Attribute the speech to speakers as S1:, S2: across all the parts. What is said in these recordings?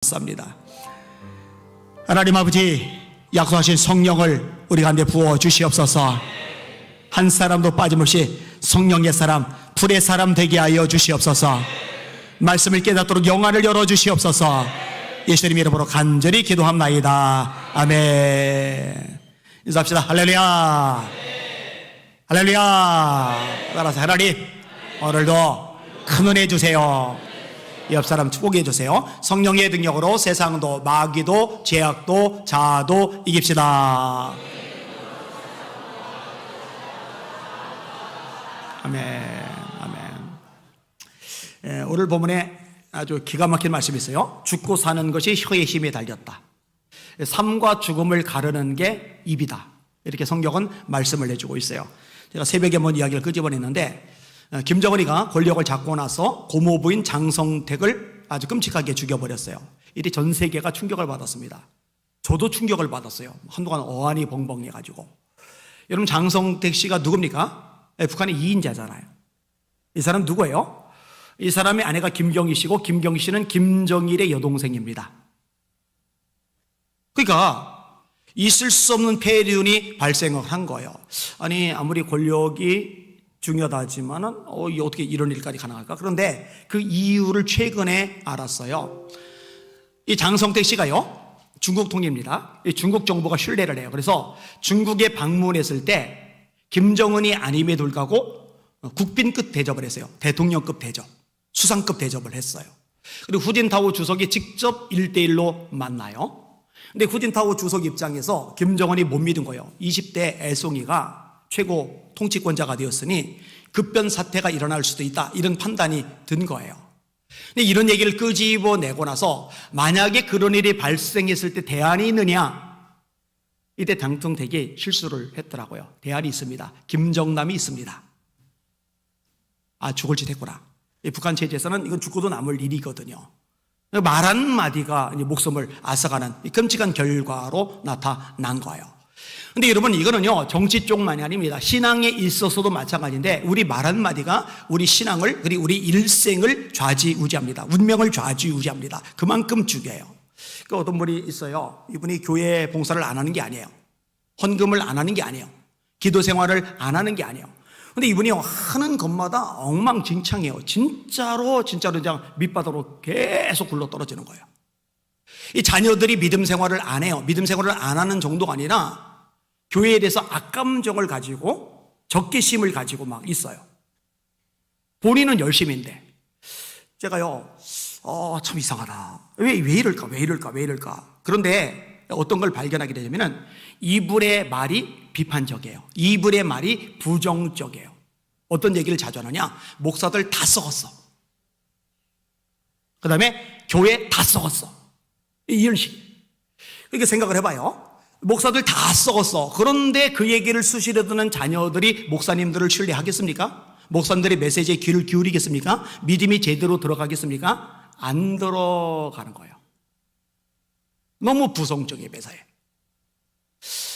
S1: 쌉니다. 하나님 아버지, 약속하신 성령을 우리 가운데 부어 주시옵소서. 한 사람도 빠짐없이 성령의 사람, 불의 사람 되게 하여 주시옵소서. 말씀을 깨닫도록 영안을 열어 주시옵소서. 예수님 이름으로 간절히 기도합나이다. 아멘. 인사합시다. 할렐루야. 할렐루야. 따라서 하나님, 오늘도 큰 은혜 주세요. 옆 사람 축복해 주세요. 성령의 능력으로 세상도 마귀도 죄악도 자아도 이깁시다. 아멘. 아멘. 오늘 본문에 아주 기가 막힌 말씀이 있어요. 죽고 사는 것이 혀의 힘에 달렸다. 삶과 죽음을 가르는 게 입이다. 이렇게 성경은 말씀을 해주고 있어요. 제가 새벽에 먼 이야기를 끄집어냈는데, 김정은이가 권력을 잡고 나서 고모부인 장성택을 아주 끔찍하게 죽여버렸어요. 이때 전 세계가 충격을 받았습니다. 저도 충격을 받았어요. 한동안 어안이 벙벙해가지고. 여러분, 장성택 씨가 누굽니까? 북한의 2인자잖아요. 이 사람 누구예요? 이 사람의 아내가 김경희 씨고, 김경희 씨는 김정일의 여동생입니다. 그러니까 있을 수 없는 폐륜이 발생을 한 거예요. 아니, 아무리 권력이 중요하다지만은 어떻게 이런 일까지 가능할까? 그런데 그 이유를 최근에 알았어요. 이 장성택 씨가요, 중국 통일입니다. 중국 정부가 신뢰를 해요. 그래서 중국에 방문했을 때 김정은이 아님에도 불구하고 국빈급 대접을 했어요. 대통령급 대접, 수상급 대접을 했어요. 그리고 후진타오 주석이 직접 1대1로 만나요. 근데 후진타오 주석 입장에서 김정은이 못 믿은 거예요. 20대 애송이가 최고 통치권자가 되었으니 급변 사태가 일어날 수도 있다, 이런 판단이 든 거예요. 근데 이런 얘기를 끄집어내고 나서 만약에 그런 일이 발생했을 때 대안이 있느냐, 이때 장성택이 실수를 했더라고요. 대안이 있습니다. 김정남이 있습니다. 아, 죽을 짓 했구나. 북한 체제에서는 이건 죽고도 남을 일이거든요. 말 한마디가 목숨을 앗아가는 끔찍한 결과로 나타난 거예요. 근데 여러분, 이거는요, 정치 쪽만이 아닙니다. 신앙에 있어서도 마찬가지인데, 우리 말 한마디가 우리 신앙을, 그리고 우리 일생을 좌지우지합니다. 운명을 좌지우지합니다. 그만큼 중요해요. 그 어떤 분이 있어요. 이분이 교회 봉사를 안 하는 게 아니에요. 헌금을 안 하는 게 아니에요. 기도 생활을 안 하는 게 아니에요. 근데 이분이 하는 것마다 엉망진창이에요. 진짜로 그냥 밑바닥으로 계속 굴러 떨어지는 거예요. 이 자녀들이 믿음 생활을 안 해요. 믿음 생활을 안 하는 정도가 아니라 교회에 대해서 악감정을 가지고 적개심을 가지고 막 있어요. 본인은 열심인데. 제가요, 참 이상하다. 왜 이럴까. 그런데 어떤 걸 발견하게 되냐면은 이분의 말이 비판적이에요. 이분의 말이 부정적이에요. 어떤 얘기를 자주 하느냐? 목사들 다 썩었어. 그 다음에 교회 다 썩었어. 이런 식. 그렇게 생각을 해봐요. 목사들 다 썩었어. 그런데 그 얘기를 수시로 듣는 자녀들이 목사님들을 신뢰하겠습니까? 목사님들의 메시지에 귀를 기울이겠습니까? 믿음이 제대로 들어가겠습니까? 안 들어가는 거예요. 너무 부정적이에 매사에.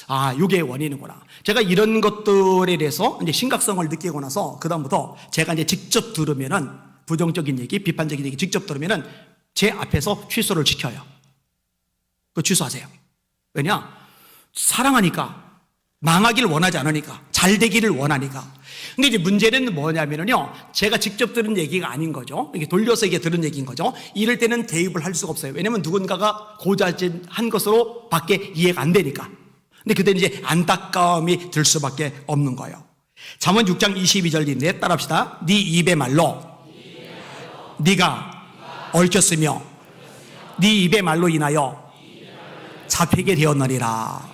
S1: 아, 이게 원인이구나. 제가 이런 것들에 대해서 이제 심각성을 느끼고 나서 그다음부터 제가 이제 직접 들으면은 부정적인 얘기, 비판적인 얘기 직접 들으면은 제 앞에서 취소를 시켜요. 그거 취소하세요. 왜냐? 사랑하니까, 망하기를 원하지 않으니까, 잘 되기를 원하니까. 근데 이제 문제는 뭐냐면요, 제가 직접 들은 얘기가 아닌 거죠. 이게 돌려서 이게 들은 얘기인 거죠. 이럴 때는 대입을 할 수가 없어요. 왜냐면 누군가가 고자질한 것으로 밖에 이해가 안 되니까. 근데 그때는 이제 안타까움이 들 수밖에 없는 거예요. 잠언 6장 22절인데 따라합시다. 네 입의 말로 네가 얽혔으며 네 입의 말로 인하여 잡히게 되었느니라.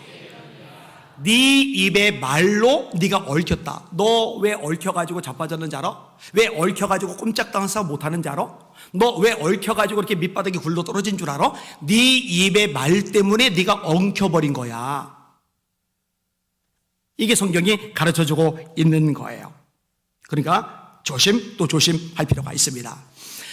S1: 네 입의 말로 네가 얽혔다. 너 왜 얽혀가지고 자빠졌는지 알아? 왜 얽혀가지고 꼼짝도 항상 못하는지 알아? 너 왜 얽혀가지고 이렇게 밑바닥에 굴러 떨어진 줄 알아? 네 입의 말 때문에 네가 엉켜버린 거야. 이게 성경이 가르쳐주고 있는 거예요. 그러니까 조심 또 조심할 필요가 있습니다.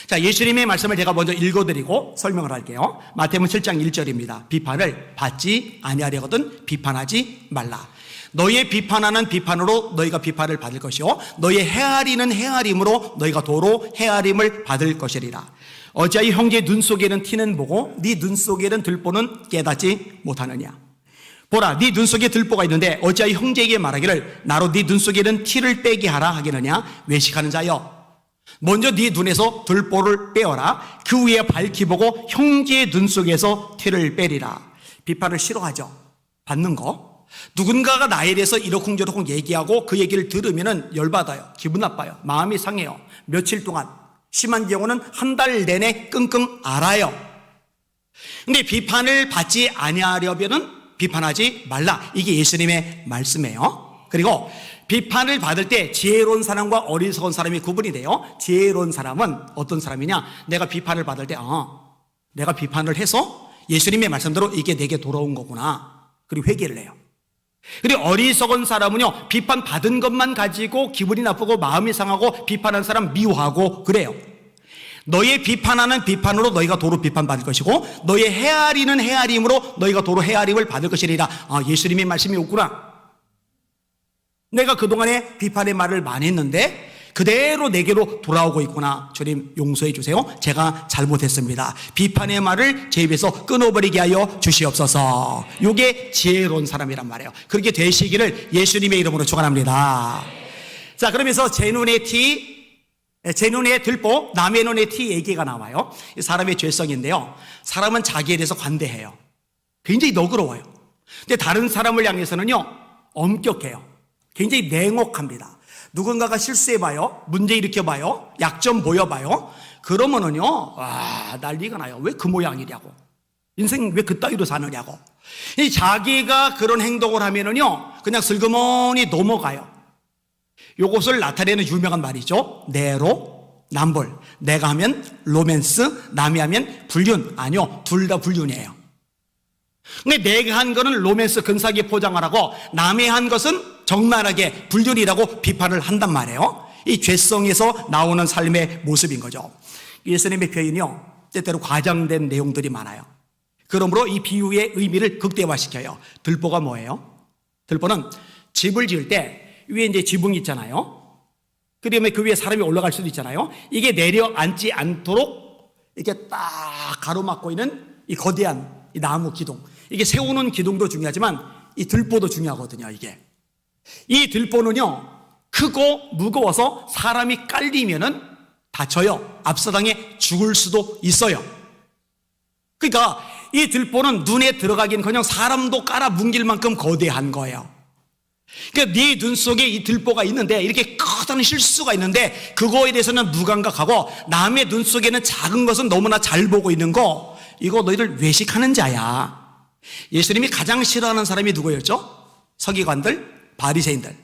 S1: 자, 예수님의 말씀을 제가 먼저 읽어드리고 설명을 할게요. 마태복음 7장 1절입니다. 비판을 받지 아니하려거든 비판하지 말라. 너희의 비판하는 비판으로 너희가 비판을 받을 것이요 너희의 헤아리는 헤아림으로 너희가 도로 헤아림을 받을 것이리라. 어찌하여 형제의 눈 속에는 티는 보고 네 눈 속에는 들보는 깨닫지 못하느냐. 보라, 네 눈 속에 들보가 있는데 어찌하여 형제에게 말하기를 나로 네 눈 속에는 티를 빼게 하라 하겠느냐. 외식하는 자여, 먼저 네 눈에서 들보를 빼어라. 그 위에 밝히 보고 형제의 눈 속에서 티를 빼리라. 비판을 싫어하죠. 받는 거. 누군가가 나에 대해서 이러쿵저러쿵 얘기하고 그 얘기를 들으면 열받아요. 기분 나빠요. 마음이 상해요. 며칠 동안, 심한 경우는 한 달 내내 끙끙 앓아요. 근데 비판을 받지 아니하려면은 비판하지 말라. 이게 예수님의 말씀이에요. 그리고 비판을 받을 때 지혜로운 사람과 어리석은 사람이 구분이 돼요. 지혜로운 사람은 어떤 사람이냐? 내가 비판을 받을 때 내가 비판을 해서 예수님의 말씀대로 이게 내게 돌아온 거구나. 그리고 회개를 해요. 그리고 어리석은 사람은요, 비판 받은 것만 가지고 기분이 나쁘고 마음이 상하고 비판한 사람 미워하고 그래요. 너의 비판하는 비판으로 너희가 도로 비판받을 것이고 너의 헤아리는 헤아림으로 너희가 도로 헤아림을 받을 것이리라. 예수님의 말씀이 없구나. 내가 그동안에 비판의 말을 많이 했는데 그대로 내게로 돌아오고 있구나. 주님 용서해 주세요. 제가 잘못했습니다. 비판의 말을 제 입에서 끊어버리게 하여 주시옵소서. 이게 지혜로운 사람이란 말이에요. 그렇게 되시기를 예수님의 이름으로 축원합니다. 자, 그러면서 제 눈에 티, 제 눈에 들보, 남의 눈에 티 얘기가 나와요. 사람의 죄성인데요. 사람은 자기에 대해서 관대해요. 굉장히 너그러워요. 근데 다른 사람을 향해서는요, 엄격해요. 굉장히 냉혹합니다. 누군가가 실수해봐요. 문제 일으켜봐요. 약점 보여봐요. 그러면은요, 난리가 나요. 왜 그 모양이냐고. 인생 왜 그따위로 사느냐고. 이 자기가 그런 행동을 하면은요, 그냥 슬그머니 넘어가요. 요것을 나타내는 유명한 말이죠. 내로 남불. 내가 하면 로맨스, 남이 하면 불륜. 아니요, 둘 다 불륜이에요. 근데 내가 한 거는 로맨스 근사하게 포장을 하고 남이 한 것은 적나라하게 불륜이라고 비판을 한단 말이에요. 이 죄성에서 나오는 삶의 모습인 거죠. 예수님의 표현이요, 때때로 과장된 내용들이 많아요. 그러므로 이 비유의 의미를 극대화시켜요. 들보가 뭐예요? 들보는 집을 지을 때 위에 이제 지붕이 있잖아요. 그러면 그 위에 사람이 올라갈 수도 있잖아요. 이게 내려앉지 않도록 이렇게 딱 가로막고 있는 이 거대한 이 나무 기둥. 이게 세우는 기둥도 중요하지만 이 들보도 중요하거든요. 이게. 이 들보는요, 크고 무거워서 사람이 깔리면은 다쳐요. 압사당해 죽을 수도 있어요. 그러니까 이 들보는 눈에 들어가긴커녕 사람도 깔아뭉길 만큼 거대한 거예요. 그러니까 네 눈 속에 이 들보가 있는데, 이렇게 커다란 실수가 있는데 그거에 대해서는 무감각하고 남의 눈 속에는 작은 것은 너무나 잘 보고 있는 거, 이거 너희들 외식하는 자야. 예수님이 가장 싫어하는 사람이 누구였죠? 서기관들, 바리새인들.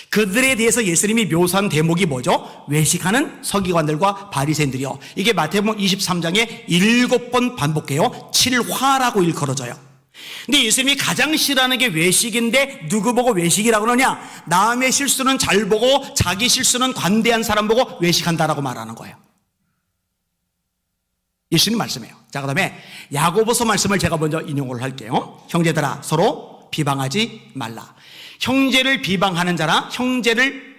S1: 그들에 대해서 예수님이 묘사한 대목이 뭐죠? 외식하는 서기관들과 바리새인들이요. 이게 마태복음 23장에 7번 반복해요. 7화라고 일컬어져요. 근데 예수님이 가장 싫어하는 게 외식인데 누구 보고 외식이라고 그러냐? 남의 실수는 잘 보고 자기 실수는 관대한 사람 보고 외식한다라고 말하는 거예요. 예수님 말씀이에요. 자, 그 다음에 야고보서 말씀을 제가 먼저 인용을 할게요. 형제들아, 서로 비방하지 말라. 형제를 비방하는 자나 형제를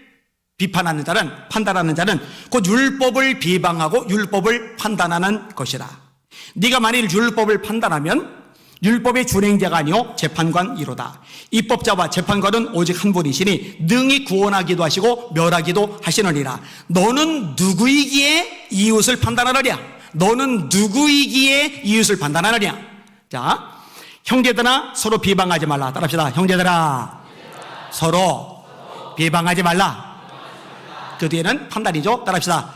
S1: 비판하는 자는, 판단하는 자는 곧 율법을 비방하고 율법을 판단하는 것이라. 네가 만일 율법을 판단하면 율법의 준행자가 아니요 재판관이로다. 입법자와 재판관은 오직 한 분이시니 능히 구원하기도 하시고 멸하기도 하시느니라. 너는 누구이기에 이웃을 판단하느냐? 너는 누구이기에 이웃을 판단하느냐? 자, 형제들아 서로 비방하지 말라. 따라합시다. 형제들아 서로 비방하지 말라. 그 뒤에는 판단이죠. 따라합시다.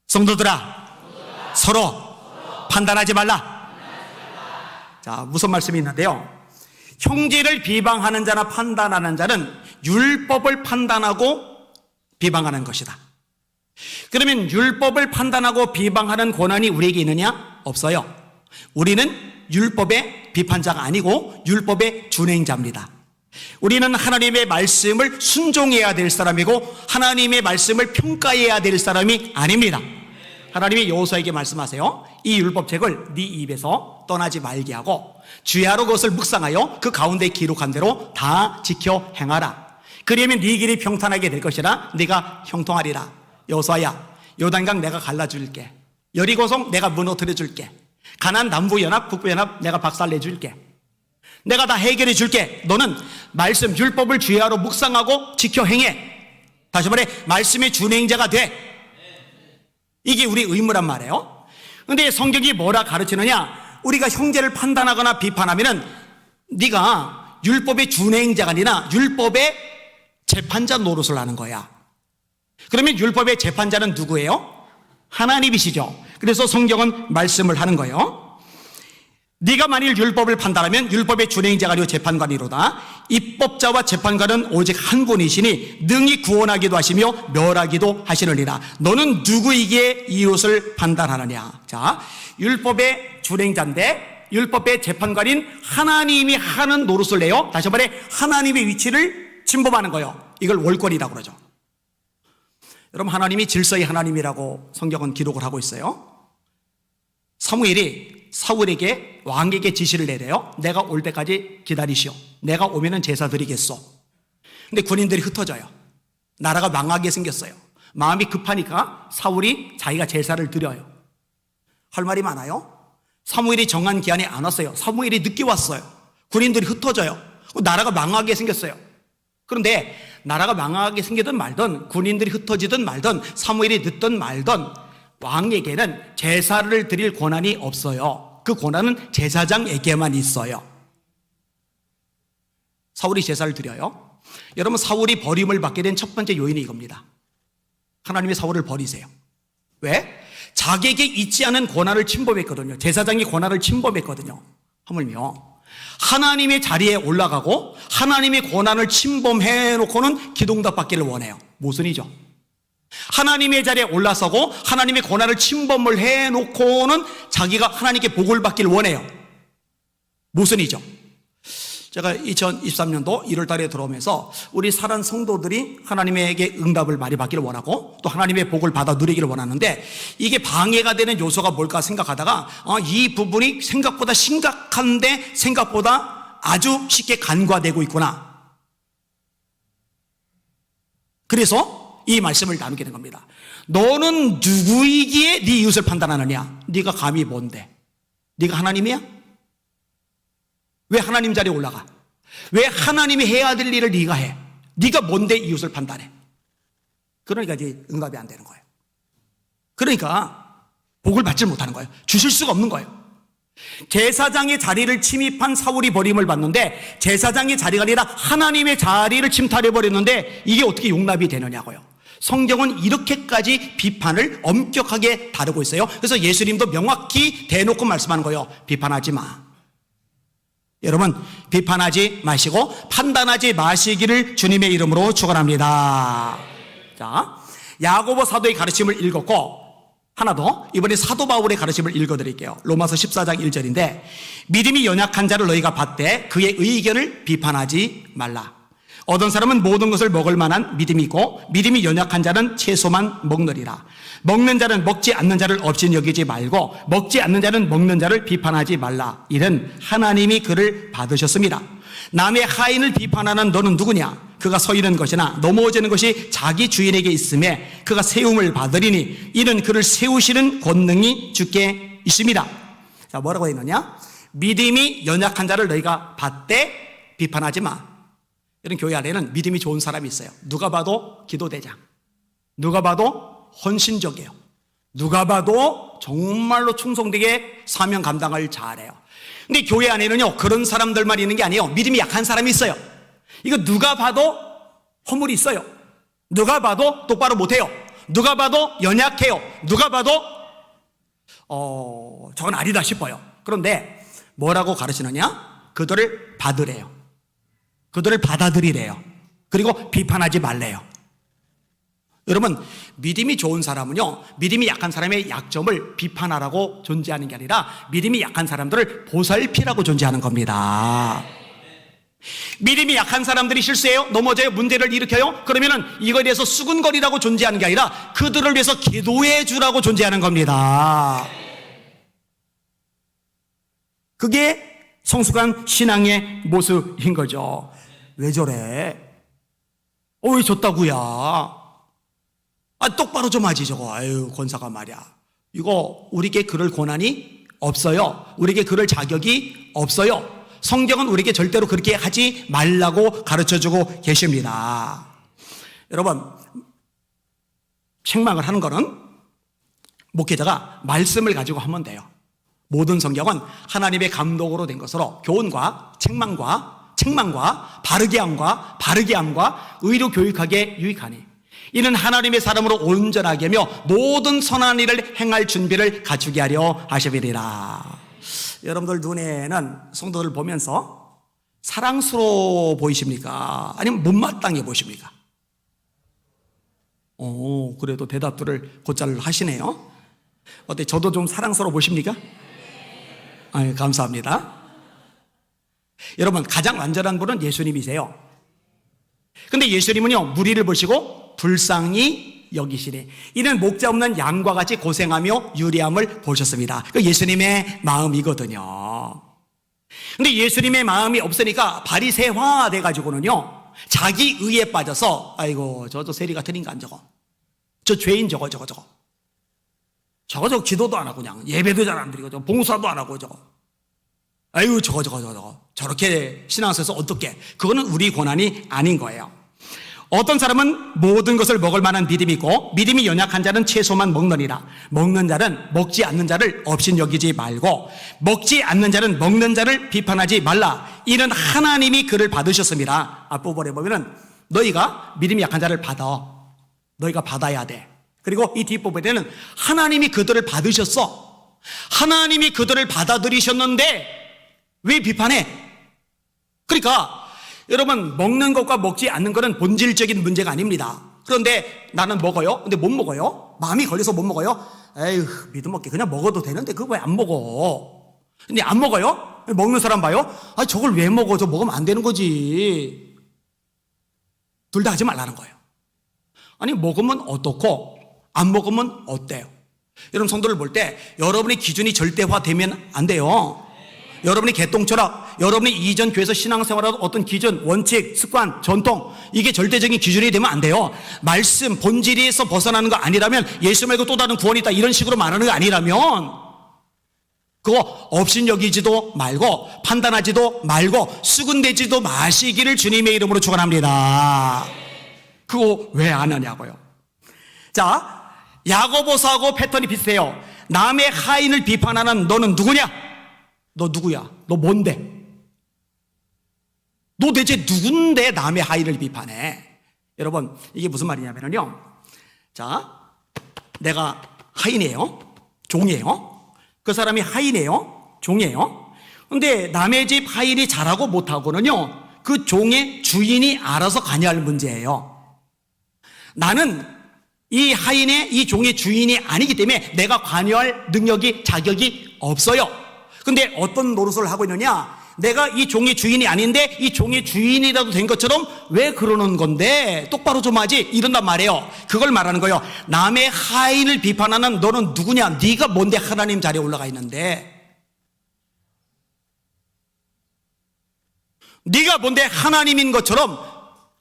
S1: 성도들아 서로 판단하지 말라. 자, 무슨 말씀이 있는데요? 형제를 비방하는 자나 판단하는 자는 율법을 판단하고 비방하는 것이다. 그러면 율법을 판단하고 비방하는 권한이 우리에게 있느냐? 없어요. 우리는 율법의 비판자가 아니고 율법의 준행자입니다. 우리는 하나님의 말씀을 순종해야 될 사람이고 하나님의 말씀을 평가해야 될 사람이 아닙니다. 하나님이 여호수아에게 말씀하세요. 이 율법책을 네 입에서 떠나지 말게 하고 주야로 그것을 묵상하여 그 가운데 기록한 대로 다 지켜 행하라. 그러면 네 길이 평탄하게 될 것이라 네가 형통하리라. 여호수아야, 요단강 내가 갈라줄게. 여리고성 내가 무너뜨려 줄게. 가나안 남부연합, 북부연합 내가 박살내 줄게. 내가 다 해결해 줄게. 너는 말씀, 율법을 주야로 묵상하고 지켜 행해. 다시 말해 말씀의 준행자가 돼. 이게 우리 의무란 말이에요. 그런데 성경이 뭐라 가르치느냐? 우리가 형제를 판단하거나 비판하면은 네가 율법의 준행자가 아니라 율법의 재판자 노릇을 하는 거야. 그러면 율법의 재판자는 누구예요? 하나님이시죠. 그래서 성경은 말씀을 하는 거예요. 네가 만일 율법을 판단하면 율법의 준행자가 아니요 재판관이로다. 입법자와 재판관은 오직 한 분이시니 능히 구원하기도 하시며 멸하기도 하시느니라. 너는 누구에게 이웃을 판단하느냐? 자, 율법의 준행자인데 율법의 재판관인 하나님이 하는 노릇을 내요. 다시 말해 하나님의 위치를 침범하는 거예요. 이걸 월권이라고 그러죠. 여러분, 하나님이 질서의 하나님이라고 성경은 기록을 하고 있어요. 사무엘이 사울에게 왕에게 지시를 내려요. 내가 올 때까지 기다리시오. 내가 오면은 제사 드리겠소. 근데 군인들이 흩어져요. 나라가 망하게 생겼어요. 마음이 급하니까 사울이 자기가 제사를 드려요. 할 말이 많아요. 사무엘이 정한 기한에 안 왔어요. 사무엘이 늦게 왔어요. 군인들이 흩어져요. 나라가 망하게 생겼어요. 그런데 나라가 망하게 생기든 말든 군인들이 흩어지든 말든 사무엘이 늦든 말든 왕에게는 제사를 드릴 권한이 없어요. 그 권한은 제사장에게만 있어요. 사울이 제사를 드려요. 여러분, 사울이 버림을 받게 된 첫 번째 요인이 이겁니다. 하나님이 사울을 버리세요. 왜? 자기에게 있지 않은 권한을 침범했거든요. 제사장이 권한을 침범했거든요. 하물며 하나님의 자리에 올라가고 하나님의 권한을 침범해 놓고는 기둥답 받기를 원해요. 모순이죠. 하나님의 자리에 올라서고 하나님의 권한을 침범을 해놓고는 자기가 하나님께 복을 받기를 원해요. 모순이죠. 제가 2023년도 1월 달에 들어오면서 우리 사랑 성도들이 하나님에게 응답을 많이 받기를 원하고 또 하나님의 복을 받아 누리기를 원하는데 이게 방해가 되는 요소가 뭘까 생각하다가 이 부분이 생각보다 심각한데 생각보다 아주 쉽게 간과되고 있구나. 그래서 이 말씀을 나누게 된 겁니다. 너는 누구이기에 네 이웃을 판단하느냐? 네가 감히 뭔데? 네가 하나님이야? 왜 하나님 자리에 올라가? 왜 하나님이 해야 될 일을 네가 해? 네가 뭔데 이웃을 판단해? 그러니까 이제 응답이 안 되는 거예요. 그러니까 복을 받지 못하는 거예요. 주실 수가 없는 거예요. 제사장의 자리를 침입한 사울이 버림을 받는데 제사장의 자리가 아니라 하나님의 자리를 침탈해버렸는데 이게 어떻게 용납이 되느냐고요. 성경은 이렇게까지 비판을 엄격하게 다루고 있어요. 그래서 예수님도 명확히 대놓고 말씀하는 거예요. 비판하지 마. 여러분, 비판하지 마시고 판단하지 마시기를 주님의 이름으로 축원합니다. 자, 야고보 사도의 가르침을 읽었고 하나 더, 이번에 사도 바울의 가르침을 읽어드릴게요. 로마서 14장 1절인데 믿음이 연약한 자를 너희가 받되 그의 의견을 비판하지 말라. 어떤 사람은 모든 것을 먹을 만한 믿음이 있고 믿음이 연약한 자는 채소만 먹느리라. 먹는 자는 먹지 않는 자를 없인 여기지 말고 먹지 않는 자는 먹는 자를 비판하지 말라. 이는 하나님이 그를 받으셨습니다. 남의 하인을 비판하는 너는 누구냐? 그가 서 있는 것이나 넘어지는 것이 자기 주인에게 있음에 그가 세움을 받으리니 이는 그를 세우시는 권능이 주께 있습니다. 자, 뭐라고 했느냐? 믿음이 연약한 자를 너희가 받되 비판하지 마. 이런 교회 안에는 믿음이 좋은 사람이 있어요. 누가 봐도 기도대장, 누가 봐도 헌신적이에요. 누가 봐도 정말로 충성되게 사명 감당을 잘해요. 근데 교회 안에는요, 그런 사람들만 있는 게 아니에요. 믿음이 약한 사람이 있어요. 이거 누가 봐도 허물이 있어요. 누가 봐도 똑바로 못해요. 누가 봐도 연약해요. 누가 봐도 저건 아니다 싶어요. 그런데 뭐라고 가르치느냐? 그들을 받으래요. 그들을 받아들이래요. 그리고 비판하지 말래요. 여러분, 믿음이 좋은 사람은요, 믿음이 약한 사람의 약점을 비판하라고 존재하는 게 아니라 믿음이 약한 사람들을 보살피라고 존재하는 겁니다. 믿음이 약한 사람들이 실수해요, 넘어져요, 문제를 일으켜요. 그러면은 이거에 대해서 수근거리라고 존재하는 게 아니라 그들을 위해서 기도해 주라고 존재하는 겁니다. 그게 성숙한 신앙의 모습인 거죠. 왜 저래? 왜 졌다구야? 똑바로 좀 하지 저거. 아유, 권사가 말이야. 이거 우리에게 그럴 권한이 없어요. 우리에게 그럴 자격이 없어요. 성경은 우리에게 절대로 그렇게 하지 말라고 가르쳐주고 계십니다. 여러분, 책망을 하는 거는 목회자가 말씀을 가지고 하면 돼요. 모든 성경은 하나님의 감독으로 된 것으로 교훈과 책망과 바르게 함과 의로 교육하게 유익하니 이는 하나님의 사람으로 온전하게 하며 모든 선한 일을 행할 준비를 갖추게 하려 하심이니라. 여러분들 눈에는 성도들 보면서 사랑스러워 보이십니까? 아니면 못마땅해 보십니까? 그래도 대답들을 곧잘 하시네요. 어때? 저도 좀 사랑스러워 보십니까? 감사합니다. 여러분, 가장 완전한 분은 예수님이세요. 근데 예수님은요, 무리를 보시고 불쌍히 여기시니 이는 목자 없는 양과 같이 고생하며 유리함을 보셨습니다. 그 예수님의 마음이거든요. 근데 예수님의 마음이 없으니까 바리새화 돼가지고는요, 자기 의에 빠져서 아이고 저 세리 같은 인간 저 죄인 저거 기도도 안 하고 그냥 예배도 잘 안 드리고 봉사도 안 하고 아이고 저렇게 신앙생활에서 어떻게, 그거는 우리 권한이 아닌 거예요. 어떤 사람은 모든 것을 먹을 만한 믿음이 있고 믿음이 연약한 자는 채소만 먹느니라. 먹는 자는 먹지 않는 자를 업신여기지 말고 먹지 않는 자는 먹는 자를 비판하지 말라. 이는 하나님이 그를 받으셨습니다. 앞부분에 보면은 너희가 믿음이 약한 자를 너희가 받아야 돼. 그리고 이 뒷부분에는 하나님이 그들을 받으셨어. 하나님이 그들을 받아들이셨는데 왜 비판해? 그러니까 여러분, 먹는 것과 먹지 않는 것은 본질적인 문제가 아닙니다. 그런데 나는 먹어요? 근데 못 먹어요? 마음이 걸려서 못 먹어요? 에휴, 믿음 없게 그냥 먹어도 되는데 그거 왜 안 먹어? 근데 안 먹어요? 먹는 사람 봐요? 저걸 왜 먹어? 저 먹으면 안 되는 거지. 둘 다 하지 말라는 거예요. 아니, 먹으면 어떻고 안 먹으면 어때요? 여러분, 성도를 볼 때 여러분의 기준이 절대화되면 안 돼요. 여러분이 개똥철학, 여러분이 이전 교회에서 신앙생활하던 어떤 기준, 원칙, 습관, 전통, 이게 절대적인 기준이 되면 안 돼요. 말씀, 본질에서 벗어나는 거 아니라면, 예수 말고 또 다른 구원이 있다 이런 식으로 말하는 거 아니라면 그거 업신여기지도 말고 판단하지도 말고 수군대지도 마시기를 주님의 이름으로 축원합니다. 그거 왜 안 하냐고요. 자, 야고보서하고 패턴이 비슷해요. 남의 하인을 비판하는 너는 누구냐? 너 누구야? 너 뭔데? 너 대체 누군데 남의 하인을 비판해? 여러분, 이게 무슨 말이냐면요, 자, 내가 하인이에요, 종이에요. 그 사람이 하인이에요, 종이에요. 근데 남의 집 하인이 잘하고 못하고는요, 그 종의 주인이 알아서 관여할 문제예요. 나는 이 하인의, 이 종의 주인이 아니기 때문에 내가 관여할 능력이, 자격이 없어요. 근데 어떤 노릇을 하고 있느냐? 내가 이 종의 주인이 아닌데 이 종의 주인이라도 된 것처럼 왜 그러는 건데 똑바로 좀 하지, 이런단 말이에요. 그걸 말하는 거예요. 남의 하인을 비판하는 너는 누구냐? 네가 뭔데 하나님 자리에 올라가 있는데? 네가 뭔데 하나님인 것처럼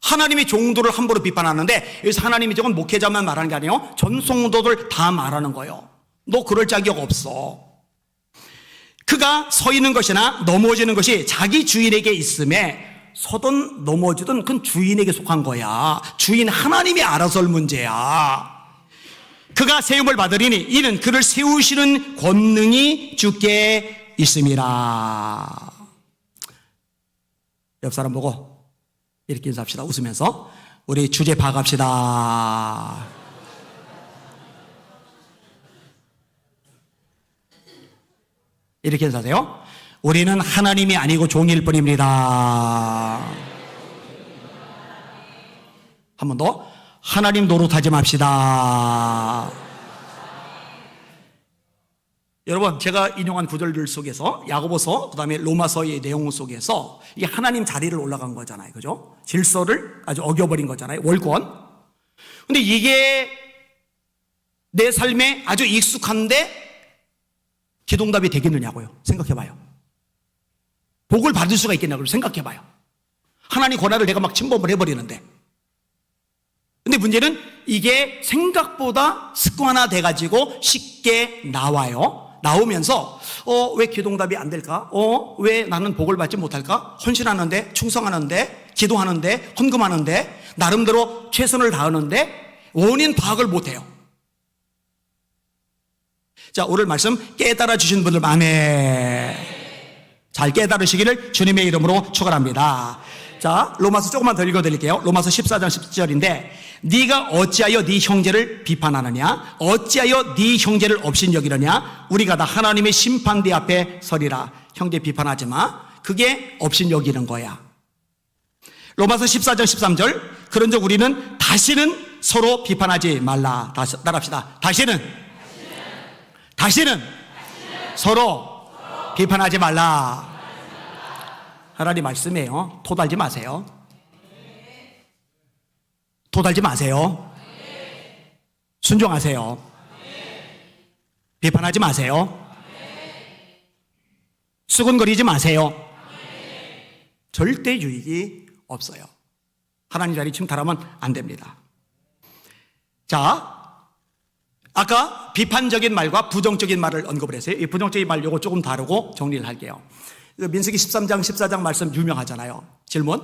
S1: 하나님의 종도를 함부로 비판하는데, 여기서 하나님이 저건 목회자만 말하는 게 아니에요. 전 성도들 다 말하는 거예요. 너 그럴 자격 없어. 그가 서 있는 것이나 넘어지는 것이 자기 주인에게 있음에 서든 넘어지든 그건 주인에게 속한 거야. 주인 하나님이 알아서 할 문제야. 그가 세움을 받으리니 이는 그를 세우시는 권능이 주께 있음이라. 옆 사람 보고 이렇게 인사합시다. 웃으면서 우리 주제 파악합시다. 이렇게 인사하세요. 우리는 하나님이 아니고 종일 뿐입니다. 한 번 더. 하나님 노릇하지 맙시다. 여러분, 제가 인용한 구절들 속에서 야고보서, 그 다음에 로마서의 내용 속에서 이게 하나님 자리를 올라간 거잖아요. 그죠? 질서를 아주 어겨버린 거잖아요. 월권. 근데 이게 내 삶에 아주 익숙한데 기도응답이 되겠느냐고요. 생각해봐요. 복을 받을 수가 있겠냐고요. 생각해봐요. 하나님 권한을 내가 막 침범을 해버리는데. 근데 문제는 이게 생각보다 습관화 돼가지고 쉽게 나오면서 왜 기도응답이 안 될까? 왜 나는 복을 받지 못할까? 헌신하는데, 충성하는데, 기도하는데, 헌금하는데, 나름대로 최선을 다하는데 원인 파악을 못해요. 자, 오늘 말씀 깨달아 주신 분들 아멘. 잘 깨달으시기를 주님의 이름으로 축원합니다. 자, 로마서 조금만 더 읽어드릴게요. 로마서 14장 10절인데 네가 어찌하여 네 형제를 비판하느냐? 어찌하여 네 형제를 업신여기느냐? 우리가 다 하나님의 심판대 앞에 서리라. 형제 비판하지 마. 그게 업신여기는 거야. 로마서 14장 13절 그런즉 우리는 다시는 서로 비판하지 말라. 다시 따라합시다. 다시는 서로 비판하지 말라. 하나님 말씀이에요. 토달지 마세요. 토달지 마세요. 순종하세요. 비판하지 마세요. 수근거리지 마세요. 절대 유익이 없어요. 하나님 자리 침탈하면 안 됩니다. 자, 아까 비판적인 말과 부정적인 말을 언급을 했어요. 이 부정적인 말 요거 조금 다루고 정리를 할게요. 민수기 13장 14장 말씀 유명하잖아요. 질문: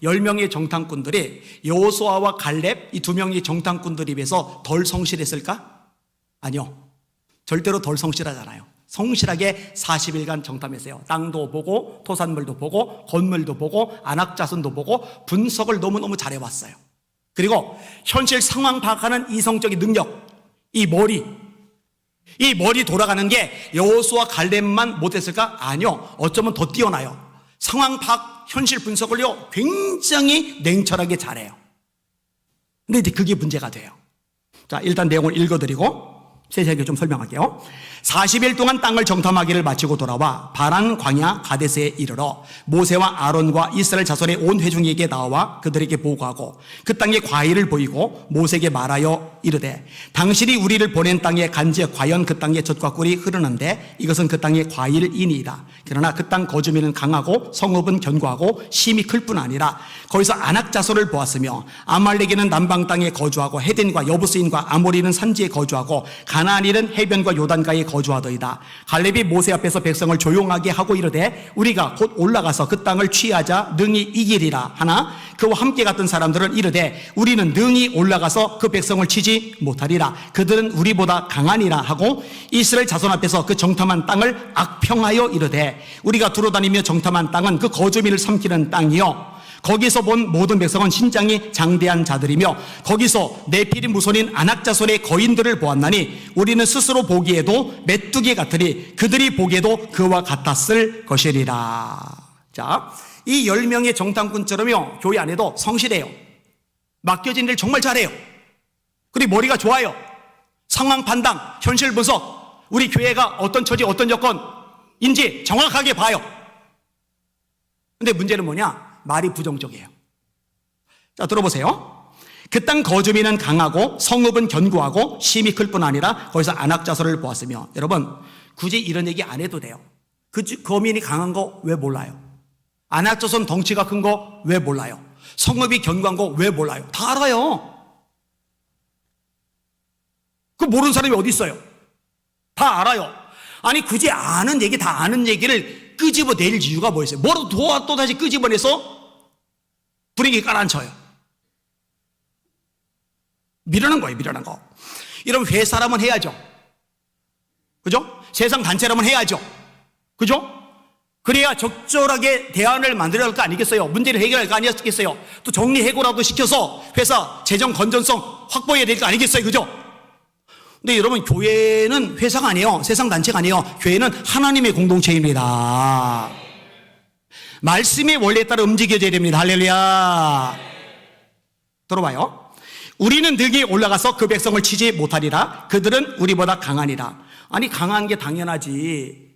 S1: 10명의 정탐꾼들이 여호수아와 갈렙 이 두 명의 정탐꾼들에 비해서 덜 성실했을까? 아니요. 절대로 덜 성실하잖아요. 성실하게 40일간 정탐했어요. 땅도 보고 토산물도 보고 건물도 보고 안악자손도 보고 분석을 너무너무 잘해왔어요. 그리고 현실 상황 파악하는 이성적인 능력, 이 머리 돌아가는 게 여호수아 갈렙만 못했을까? 아니요. 어쩌면 더 뛰어나요. 상황 파악, 현실 분석을요 굉장히 냉철하게 잘해요. 근데 이제 그게 문제가 돼요. 자, 일단 내용을 읽어드리고 세세하게 좀 설명할게요. 40일 동안 땅을 정탐하기를 마치고 돌아와 바란 광야 가데스에 이르러 모세와 아론과 이스라엘 자손의 온 회중에게 나와 그들에게 보고하고 그 땅에 과일을 보이고 모세에게 말하여 이르되 당신이 우리를 보낸 땅에 간지 과연 그 땅에 젖과 꿀이 흐르는데 이것은 그 땅의 과일이니이다. 그러나 그 땅 거주민은 강하고 성읍은 견고하고 심이 클 뿐 아니라 거기서 아낙 자손을 보았으며 아말렉인은 남방 땅에 거주하고 헤덴과 여부스인과 아모리는 산지에 거주하고 가나안인은 해변과 요단가에 거주하더이다. 갈렙이 모세 앞에서 백성을 조용하게 하고 이르되 우리가 곧 올라가서 그 땅을 취하자 능히 이기리라 하나 그와 함께 갔던 사람들은 이르되 우리는 능히 올라가서 그 백성을 치지 못하리라. 그들은 우리보다 강하니라 하고 이스라엘 자손 앞에서 그 정탐한 땅을 악평하여 이르되 우리가 두루다니며 정탐한 땅은 그 거주민을 삼키는 땅이요 거기서 본 모든 백성은 신장이 장대한 자들이며 거기서 네피림 무손인 아낙 자손의 거인들을 보았나니 우리는 스스로 보기에도 메뚜기 같으니 그들이 보기에도 그와 같았을 것이리라. 자, 이 10명의 정탐꾼처럼요 교회 안에도 성실해요. 맡겨진 일 정말 잘해요. 그리고 머리가 좋아요. 상황 판단, 현실 분석, 우리 교회가 어떤 처지 어떤 여건인지 정확하게 봐요. 근데 문제는 뭐냐? 말이 부정적이에요. 자, 들어보세요. 그 땅 거주민은 강하고 성읍은 견고하고 심이 클 뿐 아니라 거기서 아낙 자손을 보았으며. 여러분 굳이 이런 얘기 안 해도 돼요. 그 거민이 강한 거 왜 몰라요? 아낙 자손 덩치가 큰 거 왜 몰라요? 성읍이 견고한 거 왜 몰라요? 다 알아요. 그 모르는 사람이 어디 있어요? 다 알아요. 아니 굳이 아는 얘기 다 아는 얘기를 끄집어낼 이유가 뭐 있어요? 뭐라도 또 다시 끄집어내서 분위기 깔아앉혀요. 미련한 거예요, 미련한 거. 이러면 회사라면 해야죠. 그죠? 세상 단체라면 해야죠. 그죠? 그래야 적절하게 대안을 만들어야 할 거 아니겠어요? 문제를 해결할 거 아니겠어요? 또 정리해고라도 시켜서 회사 재정 건전성 확보해야 될 거 아니겠어요? 그죠? 근데 여러분 교회는 회사가 아니에요. 세상 단체가 아니에요. 교회는 하나님의 공동체입니다. 말씀의 원리에 따라 움직여져야 됩니다. 할렐루야. 들어봐요. 우리는 능히 올라가서 그 백성을 치지 못하리라. 그들은 우리보다 강하니라. 아니 강한 게 당연하지.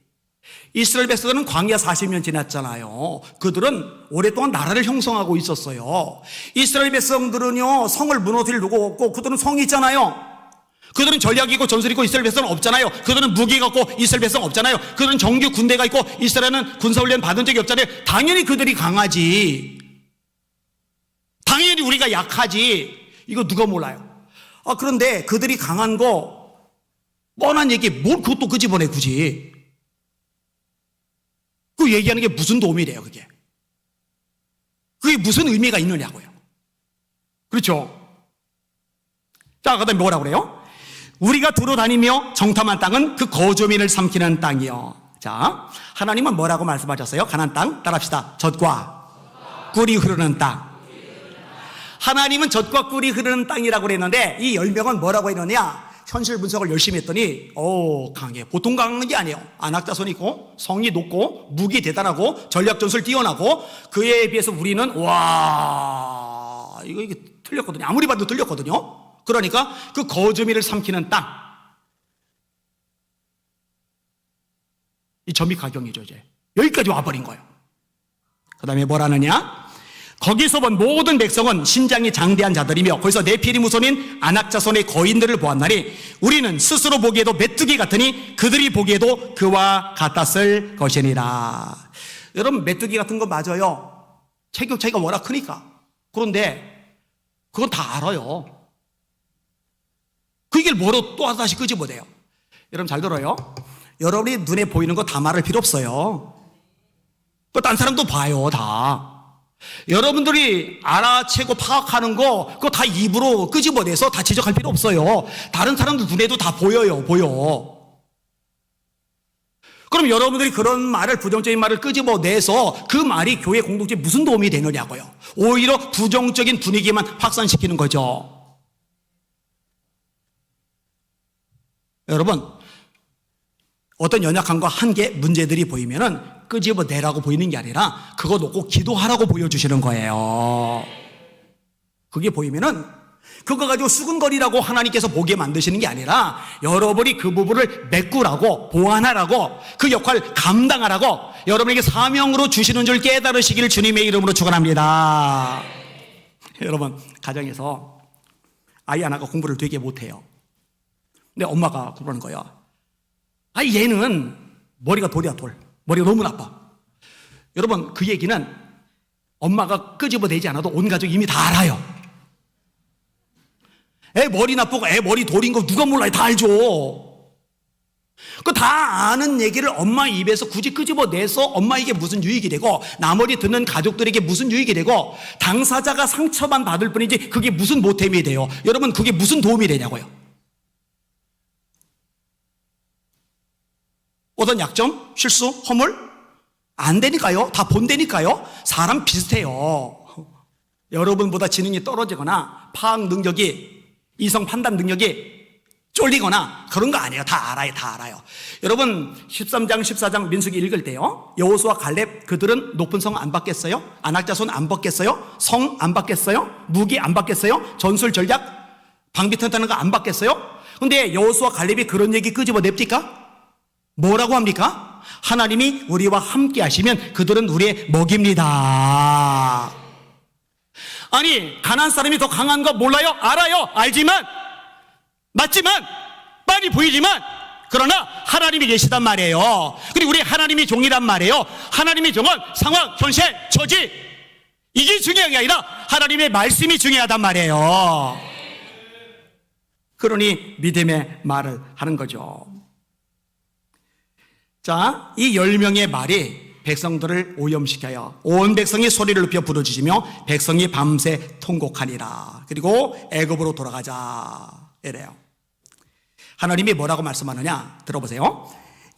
S1: 이스라엘 백성들은 광야 40년 지났잖아요. 그들은 오랫동안 나라를 형성하고 있었어요. 이스라엘 백성들은요 성을 무너뜨릴 누가 없고 그들은 성이 있잖아요. 그들은 전략이 있고 전술이 있고 이스라엘 백성은 없잖아요. 그들은 무기가 있고 이스라엘 백성은 없잖아요. 그들은 정규 군대가 있고 이스라엘은 군사훈련 받은 적이 없잖아요. 당연히 그들이 강하지. 당연히 우리가 약하지. 이거 누가 몰라요? 그런데 그들이 강한 거 뻔한 얘기 뭘 그것도 끄집어내 굳이. 그 얘기하는 게 무슨 도움이 돼요 그게? 그게 무슨 의미가 있느냐고요. 그렇죠? 자, 그 다음에 뭐라고 그래요? 우리가 두루 다니며 정탐한 땅은 그 거주민을 삼키는 땅이요. 자, 하나님은 뭐라고 말씀하셨어요? 가나안 땅 따라합시다. 젖과 꿀이 흐르는 땅. 하나님은 젖과 꿀이 흐르는 땅이라고 그랬는데 이 10명은 뭐라고 했느냐? 현실 분석을 열심히 했더니 강해. 보통 강한 게 아니에요. 안악자손이 있고 성이 높고 무기 대단하고 전략 전술 뛰어나고 그에 비해서 우리는 이게 틀렸거든요. 아무리 봐도 틀렸거든요. 그러니까 그 거주민을 삼키는 땅. 이 점이 가경이죠 이제. 여기까지 와버린 거예요. 그 다음에 뭐라느냐? 거기서 본 모든 백성은 신장이 장대한 자들이며 거기서 네피림 후손인 안악자손의 거인들을 보았나니 우리는 스스로 보기에도 메뚜기 같으니 그들이 보기에도 그와 같았을 것이니라. 여러분 메뚜기 같은 거 맞아요. 체격 차이가 워낙 크니까. 그런데 그건 다 알아요. 그 얘기를 뭐로 또 다시 끄집어내요. 여러분 잘 들어요. 여러분이 눈에 보이는 거 다 말할 필요 없어요. 또 딴 사람도 봐요 다. 여러분들이 알아채고 파악하는 거 그거 다 입으로 끄집어내서 다 지적할 필요 없어요. 다른 사람들 눈에도 다 보여요. 보여. 그럼 여러분들이 그런 말을 부정적인 말을 끄집어내서 그 말이 교회 공동체에 무슨 도움이 되느냐고요. 오히려 부정적인 분위기만 확산시키는 거죠. 여러분 어떤 연약함과 한계 문제들이 보이면은 끄집어내라고 보이는 게 아니라 그거 놓고 기도하라고 보여주시는 거예요. 그게 보이면은 그거 가지고 수근거리라고 하나님께서 보게 만드시는 게 아니라 여러분이 그 부분을 메꾸라고 보완하라고 그 역할 감당하라고 여러분에게 사명으로 주시는 줄 깨달으시기를 주님의 이름으로 축원합니다. 여러분 가정에서 아이 하나가 공부를 되게 못해요. 근데 엄마가 그러는 거예요. 얘는 머리가 돌이야 돌. 머리가 너무 나빠. 여러분 그 얘기는 엄마가 끄집어내지 않아도 온 가족이 이미 다 알아요. 애 머리 나쁘고 애 머리 돌인 거 누가 몰라요. 다 알죠. 그 다 아는 얘기를 엄마 입에서 굳이 끄집어내서 엄마에게 무슨 유익이 되고 나머지 듣는 가족들에게 무슨 유익이 되고 당사자가 상처만 받을 뿐이지 그게 무슨 보탬이 돼요. 여러분 그게 무슨 도움이 되냐고요. 어떤 약점, 실수, 허물? 안 되니까요. 다 본다니까요. 사람 비슷해요. 여러분보다 지능이 떨어지거나 파악 능력이 이성 판단 능력이 쫄리거나 그런 거 아니에요. 다 알아요. 다 알아요. 여러분 13장 14장 민수기 읽을 때요. 여호수아 갈렙 그들은 높은 성 안 받겠어요? 안악자손 안 받겠어요? 성 안 받겠어요? 무기 안 받겠어요? 전술 전략 방비 튼튼한 거 안 받겠어요? 근데 여호수아 갈렙이 그런 얘기 끄집어 냅니까? 뭐라고 합니까? 하나님이 우리와 함께 하시면 그들은 우리의 먹입니다. 아니 가나안 사람이 더 강한 거 몰라요? 알아요. 알지만 맞지만 빤히 보이지만 그러나 하나님이 계시단 말이에요. 그리고 우리 하나님이 종이란 말이에요. 하나님의 종은 상황, 현실, 처지 이게 중요한 게 아니라 하나님의 말씀이 중요하단 말이에요. 그러니 믿음의 말을 하는 거죠. 자, 이 10명의 말이 백성들을 오염시켜요. 온 백성이 소리를 높여 부르짖으며 백성이 밤새 통곡하니라. 그리고 애굽으로 돌아가자 이래요. 하나님이 뭐라고 말씀하느냐 들어보세요.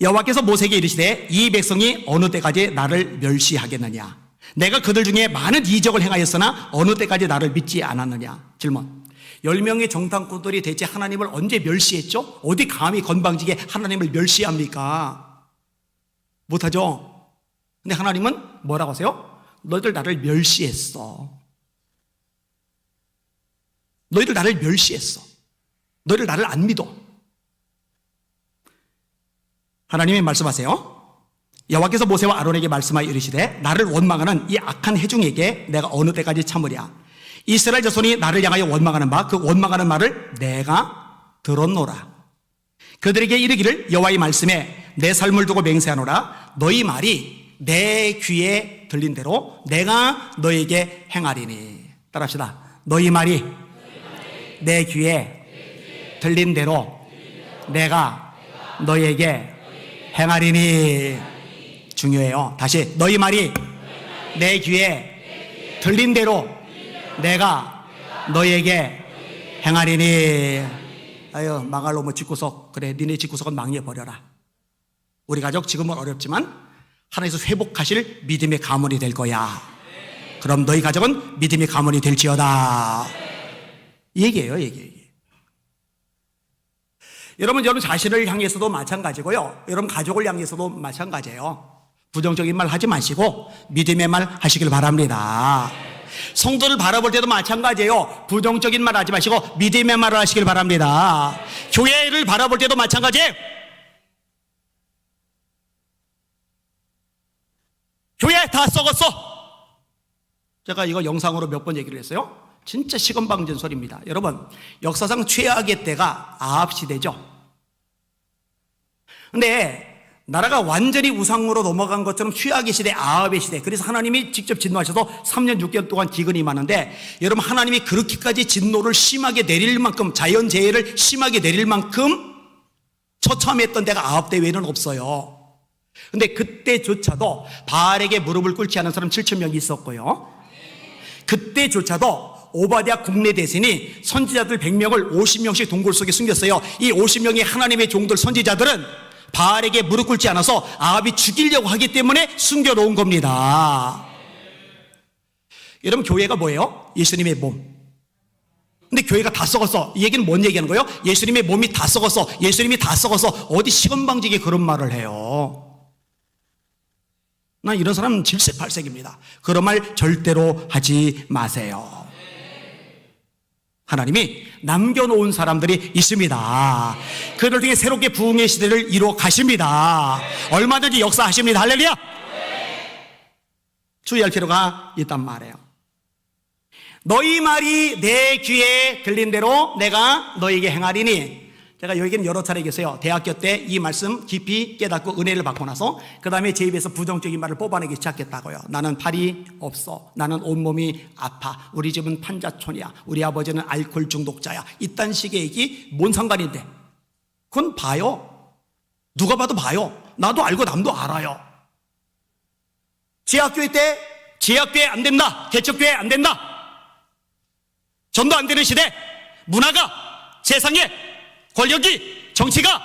S1: 여호와께서 모세에게 이르시되 이 백성이 어느 때까지 나를 멸시하겠느냐. 내가 그들 중에 많은 이적을 행하였으나 어느 때까지 나를 믿지 않았느냐. 질문. 10명의 정탐꾼들이 대체 하나님을 언제 멸시했죠? 어디 감히 건방지게 하나님을 멸시합니까? 못하죠. 근데 하나님은 뭐라고 하세요? 너희들 나를 멸시했어. 너희들 나를 멸시했어. 너희들 나를 안 믿어. 하나님이 말씀하세요. 여호와께서 모세와 아론에게 말씀하여 이르시되 나를 원망하는 이 악한 회중에게 내가 어느 때까지 참으랴. 이스라엘 자손이 나를 향하여 원망하는 바 그 원망하는 말을 내가 들었노라. 그들에게 이르기를 여호와의 말씀에 내 삶을 두고 맹세하노라. 너희 말이 내 귀에 들린 대로 내가 너에게 행하리니. 따라합시다. 너희 말이 내 귀에 들린 대로 내가 너희에게 행하리니. 중요해요. 다시, 너희 말이 내 귀에 들린 대로 내가 너희에게 행하리니. 아유, 망할 놈의 집구석. 그래, 니네 집구석은 망해버려라. 우리 가족 지금은 어렵지만 하나님께서 회복하실 믿음의 가문이 될 거야. 그럼 너희 가족은 믿음의 가문이 될지어다. 이 얘기예요, 얘기. 여러분 자신을 향해서도 마찬가지고요. 여러분 가족을 향해서도 마찬가지예요. 부정적인 말 하지 마시고 믿음의 말 하시길 바랍니다. 성도를 바라볼 때도 마찬가지예요. 부정적인 말 하지 마시고 믿음의 말을 하시길 바랍니다. 교회를 바라볼 때도 마찬가지예요. 교회 다 썩었어. 제가 이거 영상으로 몇 번 얘기를 했어요. 진짜 시건방진소리입니다. 여러분, 역사상 최악의 때가 아합 시대죠. 근데 나라가 완전히 우상으로 넘어간 것처럼 최악의 시대, 아합의 시대. 그래서 하나님이 직접 진노하셔서 3년 6개월 동안 기근이 많은데, 여러분, 하나님이 그렇게까지 진노를 심하게 내릴 만큼, 자연재해를 심하게 내릴 만큼 처참했던 데가 아합 때 외에는 없어요. 근데 그때조차도 바알에게 무릎을 꿇지 않은 사람 7,000명이 있었고요. 그때조차도 오바댜 국내 대신이 선지자들 100명을 50명씩 동굴 속에 숨겼어요. 이 50명의 하나님의 종들 선지자들은 바알에게 무릎 꿇지 않아서 아합이 죽이려고 하기 때문에 숨겨놓은 겁니다. 여러분, 교회가 뭐예요? 예수님의 몸. 근데 교회가 다 썩었어. 이 얘기는 뭔 얘기하는 거예요? 예수님의 몸이 다 썩었어. 예수님이 다 썩었어. 어디 시건방지게 그런 말을 해요? 난 이런 사람은 질색팔색입니다. 그런 말 절대로 하지 마세요. 하나님이 남겨놓은 사람들이 있습니다. 그들 중에 새롭게 부흥의 시대를 이루어 가십니다. 얼마든지 역사하십니다. 할렐루야. 주의할 필요가 있단 말이에요. 너희 말이 내 귀에 들린 대로 내가 너희에게 행하리니. 제가 여기는 여러 차례 얘기했어요. 대학교 때 이 말씀 깊이 깨닫고 은혜를 받고 나서 그 다음에 제 입에서 부정적인 말을 뽑아내기 시작했다고요. 나는 팔이 없어. 나는 온몸이 아파. 우리 집은 판자촌이야. 우리 아버지는 알코올 중독자야. 이딴 식의 얘기 뭔 상관인데. 그건 봐요. 누가 봐도 봐요. 나도 알고 남도 알아요. 제학교회 때 제학교회 안 된다. 개척교회 안 된다. 전도 안 되는 시대. 문화가, 세상에 권력이, 정치가,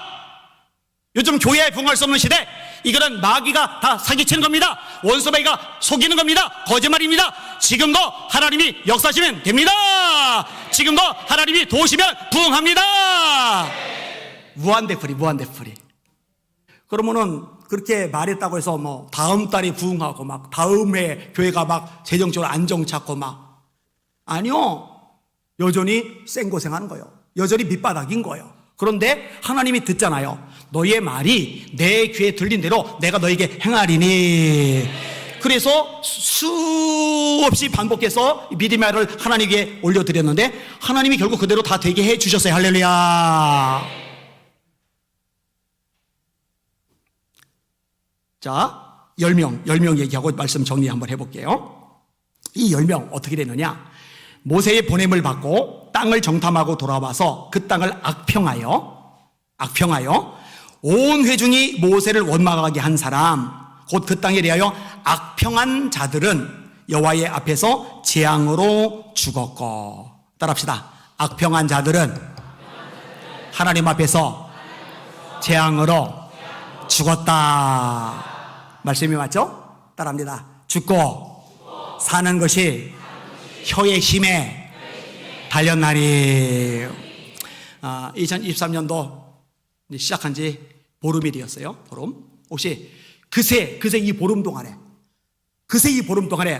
S1: 요즘 교회에 부응할 수 없는 시대. 이거는 마귀가 다 사기치는 겁니다. 원수마귀가 속이는 겁니다. 거짓말입니다. 지금도 하나님이 역사하시면 됩니다. 지금도 하나님이 도우시면 부응합니다. 무한되풀이. 그러면은 그렇게 말했다고 해서 뭐 다음 달에 부응하고 막 다음에 교회가 막 재정적으로 안정 찾고 막, 아니요. 여전히 생고생하는 거예요. 여전히 밑바닥인 거예요. 그런데 하나님이 듣잖아요. 너희의 말이 내 귀에 들린 대로 내가 너에게 행하리니. 그래서 수없이 반복해서 믿음의 말을 하나님께 올려드렸는데 하나님이 결국 그대로 다 되게 해주셨어요. 할렐루야. 자, 10명 얘기하고 말씀 정리 한번 해볼게요. 이 10명 어떻게 되느냐. 모세의 보냄을 받고 땅을 정탐하고 돌아와서 그 땅을 악평하여 온 회중이 모세를 원망하게 한 사람, 곧 그 땅에 대하여 악평한 자들은 여호와의 앞에서 재앙으로 죽었고. 따라합시다. 악평한 자들은 하나님 앞에서 재앙으로 죽었다. 말씀이 맞죠? 따라합니다. 죽고 사는 것이 혀의 힘에 달렸나니. 2023년도 시작한 지 보름이 되었어요. 보름. 혹시 그새 이 보름 동안에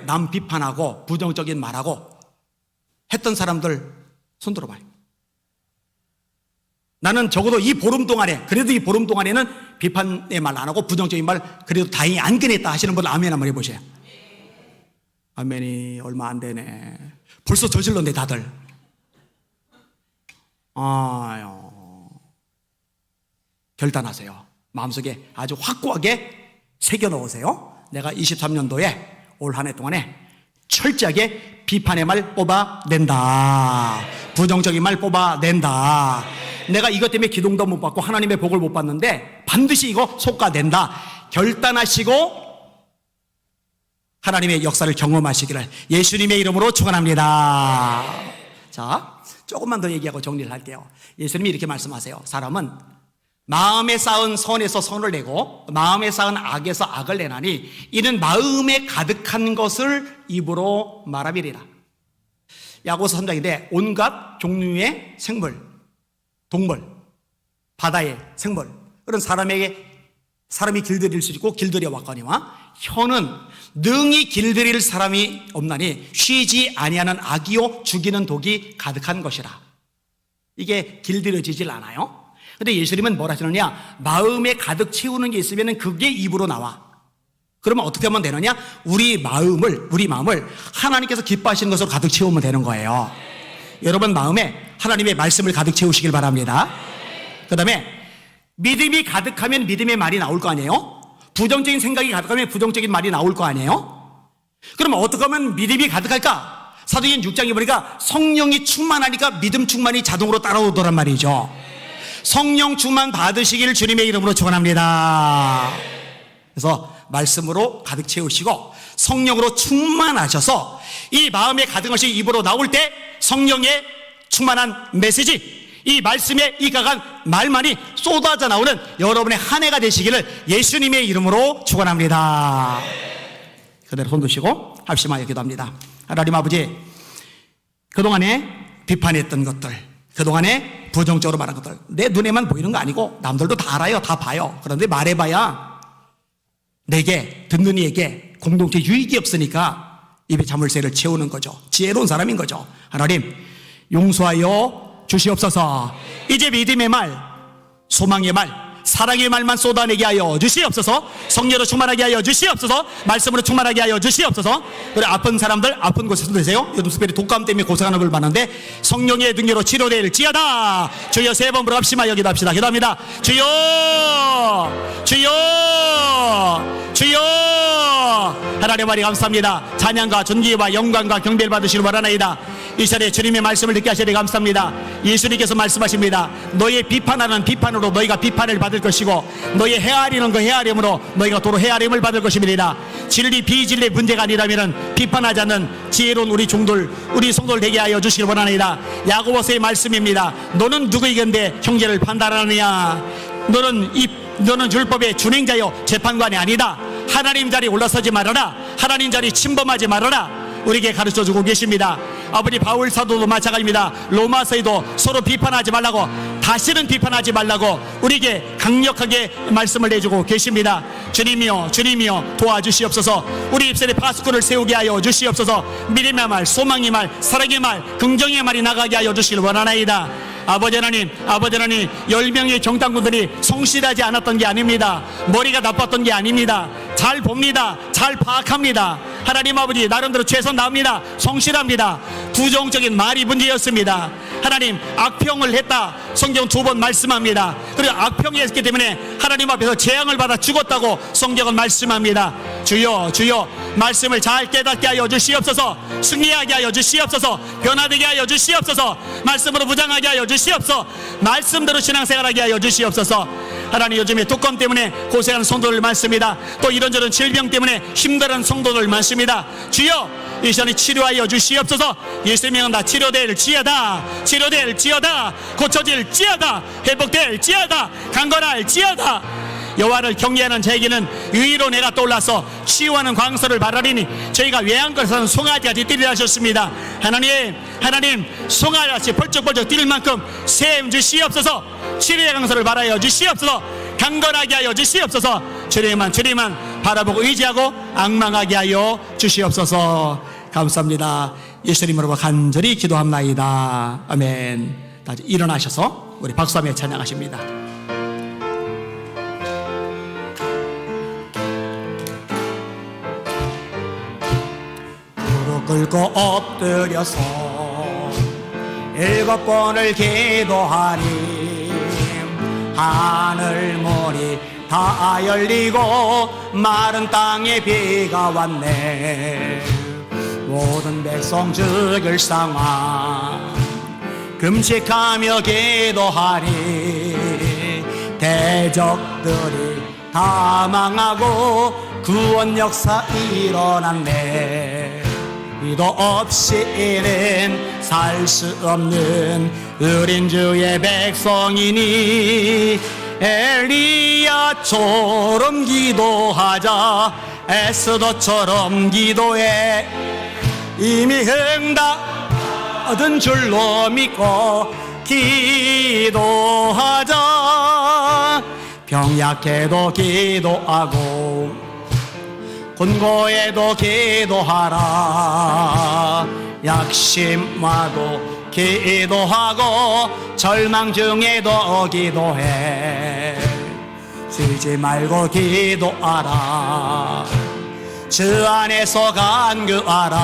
S1: 남 비판하고 부정적인 말하고 했던 사람들 손 들어봐요. 나는 적어도 이 보름 동안에는 비판의 말 안 하고 부정적인 말 그래도 다행히 안 꺼냈다 하시는 분 아멘 한번 해보세요. 아멘이 얼마 안 되네. 벌써 저질렀네 다들. 아유, 결단하세요. 마음속에 아주 확고하게 새겨 넣으세요. 내가 23년도에 올 한 해 동안에 철저하게 비판의 말 뽑아낸다. 부정적인 말 뽑아낸다. 내가 이것 때문에 기도도 못 받고 하나님의 복을 못 받는데 반드시 이거 속가된다. 결단하시고 하나님의 역사를 경험하시기를 예수님의 이름으로 축원합니다. 자, 조금만 더 얘기하고 정리를 할게요. 예수님이 이렇게 말씀하세요. 사람은 마음에 쌓은 선에서 선을 내고 마음에 쌓은 악에서 악을 내나니 이는 마음에 가득한 것을 입으로 말하리라. 야고보서 3장인데 온갖 종류의 생물, 동물, 바다의 생물, 그런 사람이 길들일 수 있고 길들여 왔거니와 혀는 능히 길들일 사람이 없나니 쉬지 아니하는 악이요 죽이는 독이 가득한 것이라. 이게 길들여지질 않아요. 근데 예수님은 뭐라 하시느냐? 마음에 가득 채우는 게 있으면 그게 입으로 나와. 그러면 어떻게 하면 되느냐? 우리 마음을 하나님께서 기뻐하시는 것으로 가득 채우면 되는 거예요. 여러분 마음에 하나님의 말씀을 가득 채우시길 바랍니다. 그 다음에 믿음이 가득하면 믿음의 말이 나올 거 아니에요? 부정적인 생각이 가득하면 부정적인 말이 나올 거 아니에요? 그러면 어떻게 하면 믿음이 가득할까? 사도행전 6장에 보니까 성령이 충만하니까 믿음 충만이 자동으로 따라오더란 말이죠. 성령 충만 받으시길 주님의 이름으로 축원합니다. 그래서 말씀으로 가득 채우시고 성령으로 충만하셔서 이 마음에 가득한 것이 입으로 나올 때 성령의 충만한 메시지, 이 말씀에 입각한 말만이 쏟아져 나오는 여러분의 한 해가 되시기를 예수님의 이름으로 축원합니다. 그대로 손 드시고 합심하여 기도합니다. 하나님 아버지, 그동안에 비판했던 것들, 그동안에 부정적으로 말한 것들 내 눈에만 보이는 거 아니고 남들도 다 알아요. 다 봐요. 그런데 말해봐야 내게, 듣는 이에게 공동체 유익이 없으니까 입에 자물쇠를 채우는 거죠. 지혜로운 사람인 거죠. 하나님 용서하여 주시옵소서. 이제 믿음의 말, 소망의 말, 사랑의 말만 쏟아내게 하여 주시옵소서. 성령으로 충만하게 하여 주시옵소서. 말씀으로 충만하게 하여 주시옵소서. 그리고 아픈 사람들 아픈 곳에서 되세요. 요즘 특별히 독감 때문에 고생하는 걸 봤는데 성령의 능력으로 치료될지어다. 주여 세 번 부릅심하여 기도합시다. 기도합니다. 주여, 주여, 주여. 하나님 말이 감사합니다. 찬양과 존귀와 영광과 경배를 받으시길 바라나이다. 이 시간에 주님의 말씀을 듣게 하시니 감사합니다. 예수님께서 말씀하십니다. 너의 비판하는 비판으로 너희가 비판을 받을 것이고 너의 헤아리는 그 헤아림으로 너희가 도로 헤아림을 받을 것입니다. 진리 비진리의 문제가 아니라면 비판하지 않는 지혜로운 우리 종들, 우리 성도를 되게 하여 주시길 원하나이다. 야고보서의 말씀입니다. 너는 누구이건대 형제를 판단하느냐? 너는 율법의 준행자요 재판관이 아니다. 하나님 자리에 올라서지 말아라. 하나님 자리 침범하지 말아라. 우리에게 가르쳐주고 계십니다. 아버지 바울 사도도 마찬가지입니다. 로마서에도 서로 비판하지 말라고, 다시는 비판하지 말라고 우리에게 강력하게 말씀을 내주고 계십니다. 주님이여, 주님이여 도와주시옵소서. 우리 입술에 파수꾼을 세우게 하여 주시옵소서. 믿음의 말, 소망의 말, 사랑의 말, 긍정의 말이 나가게 하여 주시길 원하나이다. 아버지 하나님, 아버지 하나님, 10명의 정당군들이 성실하지 않았던 게 아닙니다. 머리가 나빴던 게 아닙니다. 잘 봅니다. 잘 파악합니다. 하나님 아버지 나름대로 최선 다합니다. 성실합니다. 부정적인 말이 문제였습니다. 하나님 악평을 했다. 성경 2번 말씀합니다. 그리고 악평이 했기 때문에 하나님 앞에서 재앙을 받아 죽었다고 성경은 말씀합니다. 주여, 주여 말씀을 잘 깨닫게 하여 주시옵소서. 승리하게 하여 주시옵소서. 변화되게 하여 주시옵소서. 말씀으로 무장하게 하여 주시옵소서. 말씀대로 신앙생활하게 하여 주시옵소서. 하나님 요즘에 독감 때문에 고생하는 성도들 많습니다. 또 이런저런 질병 때문에 힘들은 성도들 많습니다. 주여 이 시간에 치료하여 주시옵소서. 예수님은 다 치료될지어다. 치료될지어다. 고쳐질지어다. 회복될지어다. 강건할지어다. 여호와를 경외하는 저에게는 의로 내가 떠올라서 치유하는 광서를 바라리니 저희가 외양 것은 송아지같이 뛰리라 하셨습니다. 하나님 송아지같이 벌쩍벌쩍 뛸 만큼 세움 주시옵소서. 치료의 광서를 바라여 주시옵소서. 강건하게 하여 주시옵소서. 주님만 바라보고 의지하고 앙망하게 하여 주시옵소서. 감사합니다. 예수님으로 간절히 기도합나이다. 아멘. 다시 일어나셔서 우리 박수하며 찬양하십니다. 무릎 꿇고 엎드려서 7번을 기도하니 하늘 문이 다 열리고 마른 땅에 비가 왔네. 모든 백성 죽을 상황 금식하며 기도하니 대적들이 다 망하고 구원 역사 일어났네. 기도 없이는 살 수 없는 어린 주의 백성이니 엘리야처럼 기도하자. 에스더처럼 기도해. 이미 응답 얻은 줄로 믿고 기도하자. 병약해도 기도하고 곤고해도 기도하라. 약심마도 기도하고 절망 중에도 기도해. 쉬지 말고 기도하라. 주 안에서 간구하라.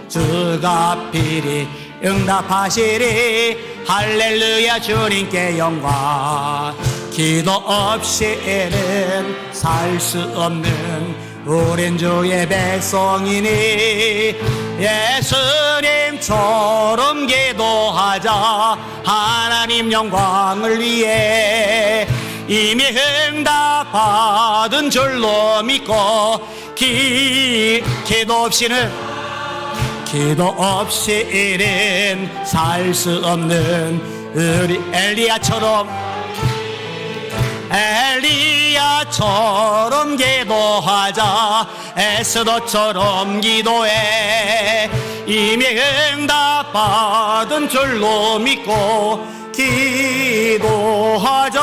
S1: 주가 필히 응답하시리. 할렐루야 주님께 영광. 기도 없이는 살 수 없는 우린 주의 백성이니 예수님처럼 기도하자. 하나님 영광을 위해 이미 응답 받은 줄로 믿고 기도 없이는 살 수 없는 우리 엘리야처럼 기도하자. 에스더처럼 기도해. 이미 응답 받은 줄로 믿고 기도하자.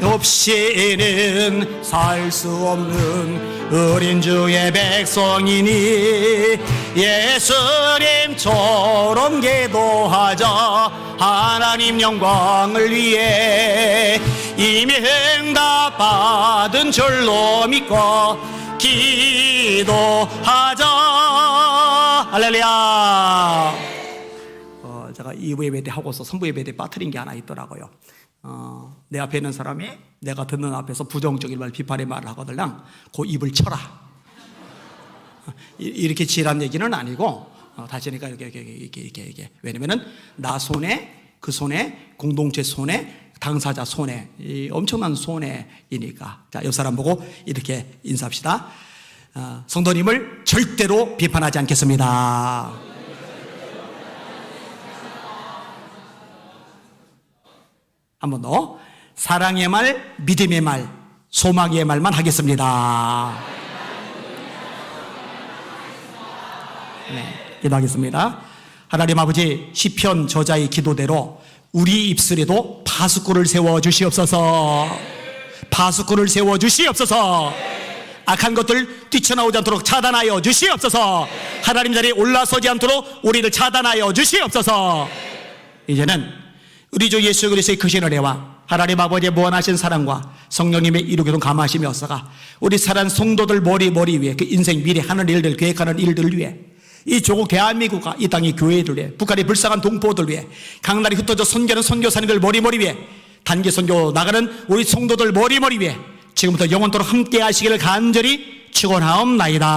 S1: 없이는 살 수 없는 어린 주의 백성이니 예수님처럼 기도하자. 하나님 영광을 위해 이미 응답 받은 줄로 믿고 기도하자. 할렐루야. 제가 2부 예배 때 하고서 3부 예배 때 빠뜨린 게 하나 있더라고요. 내 앞에 있는 사람이 내가 듣는 앞에서 부정적인 말, 비판의 말을 하거든. 그 입을 쳐라. 이렇게 지란 얘기는 아니고 다시 하니까 이렇게. 왜냐면은 나 손에, 그 손에, 공동체 손에, 당사자 손에, 이 엄청난 손해이니까. 자, 옆 사람 보고 이렇게 인사합시다. 성도님을 절대로 비판하지 않겠습니다. 한 번 더. 사랑의 말, 믿음의 말, 소망의 말만 하겠습니다. 네, 기도하겠습니다. 하나님 아버지, 시편 저자의 기도대로 우리 입술에도 파수꾼을 세워주시옵소서. 파수꾼을 세워주시옵소서. 악한 것들 뛰쳐나오지 않도록 차단하여 주시옵소서. 하나님 자리에 올라서지 않도록 우리를 차단하여 주시옵소서. 이제는 우리 주 예수 그리스도의 크신 은혜와 하나님 아버지의 무한하신 사랑과 성령님의 이루기도 감하시며서가 우리 사랑 성도들 머리 위에 그 인생 미래 하는 일들, 계획하는 일들을 위해 이 조국 대한민국과 이 땅의 교회들 위해 북한의 불쌍한 동포들 위해 강날이 흩어져 선교하는 선교사님들 머리 위에 단기 선교 나가는 우리 성도들 머리 위에 지금부터 영원토록 함께 하시기를 간절히 축원하옵나이다.